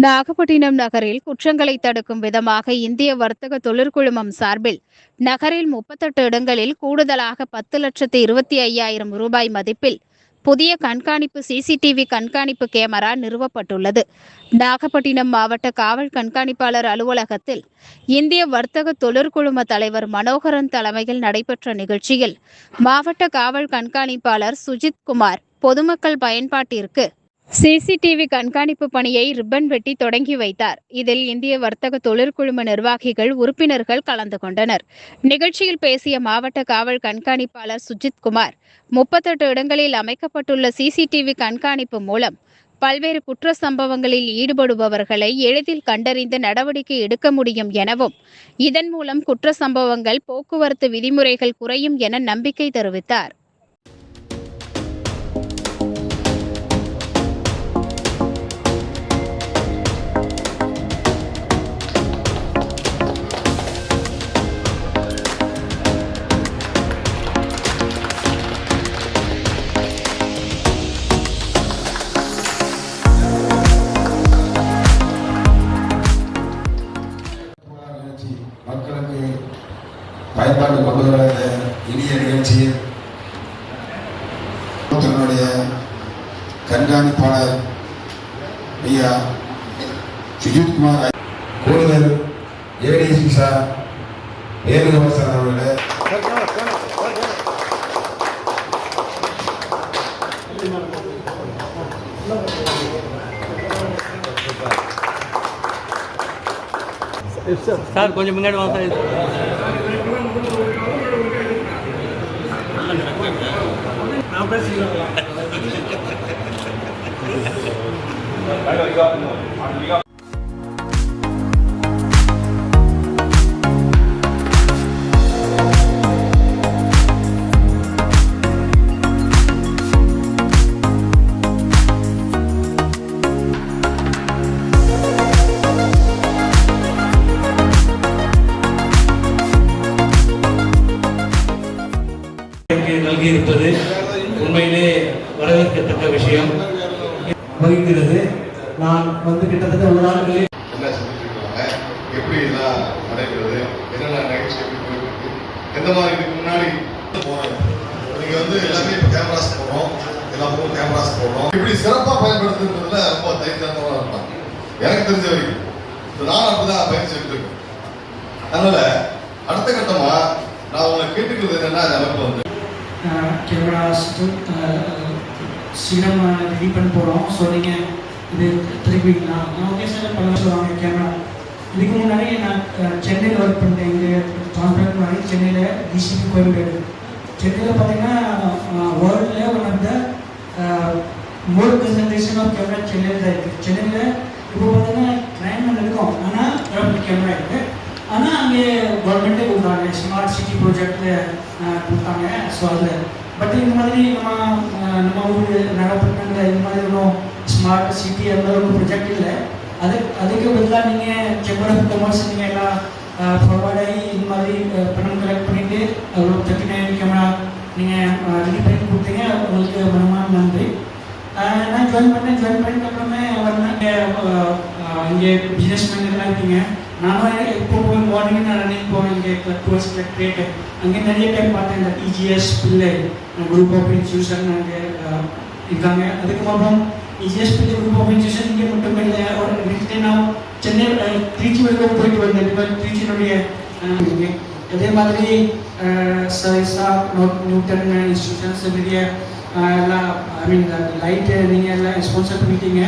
நாகப்பட்டினம் நகரில் குற்றங்களை தடுக்கும் விதமாக இந்திய வர்த்தக தொழிற்குழுமம் சார்பில் நகரில் 38 இடங்களில் கூடுதலாக 10,25,000 ரூபாய் மதிப்பில் புதிய கண்காணிப்பு சிசிடிவி கண்காணிப்பு கேமரா நிறுவப்பட்டுள்ளது. நாகப்பட்டினம் மாவட்ட காவல் கண்காணிப்பாளர் அலுவலகத்தில் இந்திய வர்த்தக தொழிற்குழும தலைவர் மனோகரன் தலைமையில் நடைபெற்ற நிகழ்ச்சியில் மாவட்ட காவல் கண்காணிப்பாளர் சுஜித்குமார் பொதுமக்கள் பயன்பாட்டிற்கு சிசிடிவி கண்காணிப்பு பணியை ரிப்பன் வெட்டி தொடங்கி வைத்தார். இதில் இந்திய வர்த்தக தொழிற்குழும நிர்வாகிகள், உறுப்பினர்கள் கலந்து கொண்டனர். நிகழ்ச்சியில் பேசிய மாவட்ட காவல் கண்காணிப்பாளர் சுஜித்குமார், 38 இடங்களில் அமைக்கப்பட்டுள்ள சிசிடிவி கண்காணிப்பு மூலம் பல்வேறு குற்ற சம்பவங்களில் ஈடுபடுபவர்களை எளிதில் கண்டறிந்து நடவடிக்கை எடுக்க முடியும் எனவும், இதன் மூலம் குற்ற சம்பவங்கள், போக்குவரத்து விதிமுறைகள் குறையும் என நம்பிக்கை தெரிவித்தார். மக்களுக்கு பயன்பாடு கொண்டு வர இனிய நிகழ்ச்சியில் தன்னுடைய கண்காணிப்பாளர் ஐயா சுஜித்குமார், கூடுதல் ஏடிசி சார் வேணுகோபால் சார் அவர்களே, சார் கொஞ்சம் முன்னாடி வாங்க சார். நல்கியிருப்பது உண்மையிலே வரவேற்கத்தக்க விஷயம் மகிழ்கிறது. நான் கிட்டத்தட்ட ஒரு நாட்களில் எப்படி எல்லாம் நடைபெறுது, என்னென்ன நிகழ்ச்சி எந்த மாதிரி இதுக்கு முன்னாடி போறோம். நீங்க எல்லாமே இப்போ கேமராஸ் போடுறோம், எல்லா பக்கம் கேமராஸ் போடுறோம். இப்படி சிறப்பாக பயன்படுத்துறதுல ரொம்ப தைரியமாக இருப்பாங்க. எனக்கு தெரிஞ்ச வரைக்கும் நான் அப்படிதான் பயிற்சி எடுத்துருக்கேன். அதனால அடுத்த கட்டமா நான் உங்களை கேட்டுக்கிறது என்னன்னா, நமக்கு கேமராஸ் சீரம் ரெடி பண்ண போகிறோம். ஸோ நீங்கள் இது திருப்பிங்களா? ஓகே சார், பண்ண சொல்லுவாங்க கேமரா. இதுக்கு முன்னாடி நான் சென்னையில் ஒர்க் பண்ணிட்டேன். இங்கே டிரான்ஸ்பர் மாதிரி சென்னையில் டிசிபி கோயம்பேடு. சென்னையில் பார்த்தீங்கன்னா வேர்ல்டில் one of the more concentration of camera சென்னையில் தான் இருக்குது. சென்னையில் இப்போ பார்த்தீங்கன்னா கிரைம் இருக்கும், ஆனால் கேமரா இருக்குது. ஆனால் அங்கே கவர்மெண்ட்டே கொடுத்தாங்க, ஸ்மார்ட் சிட்டி ப்ராஜெக்டில் கொடுத்தாங்க. ஸோ அதில் பட் இந்த மாதிரி நம்ம ஊர் நாகப்பட்டினத்தில் இந்த மாதிரி ஒன்றும் ஸ்மார்ட் சிட்டி அந்த ஒரு ப்ரொஜெக்ட் இல்லை. அதுக்கு பதிலாக நீங்கள் சேம்பர் ஆஃப் காமர்ஸ் நீங்கள் எல்லாம் ஃபார்வர்ட் ஆகி இந்த மாதிரி பணம் கலெக்ட் பண்ணிவிட்டு ஒரு 39 கேமரா நீங்கள் ரெடி பண்ணி கொடுத்தீங்க. உங்களுக்கு மனமான நன்றி. நான் ஜாயின் பண்ணிட்டு அப்புறமே இங்கே பிஸ்னஸ் மேனேஜராக இருக்கீங்க. நானும் இப்போ போய் மார்னிங் நான் ரன்னிங் போவேன். இங்கே டுவர்ஸ் கிரேட் அங்கே நிறைய டைம் பார்த்தேன். இந்த இஜிஎஸ் பிள்ளை குரூப் ஆஃப் இன்ஸ்டியூஷன் அங்கே இருக்காங்க. அதுக்கப்புறம் இஜிஎஸ் பிள்ளை குரூப் ஆஃப் இன்ஸ்டியூஷன் இங்கே மட்டும் இல்லை, நெக்ஸ்ட் நான் சென்னை திருச்சி வரைக்கும் போயிட்டு வந்தேன். திருச்சியினுடைய அதே மாதிரி சரிசா நியூட்டன் இன்ஸ்டியூஷன்ஸ் பெரிய எல்லாம் ஐ மீன் லைட்டு நீங்கள் எல்லாம் ஸ்பான்சர் பண்ணிட்டீங்க.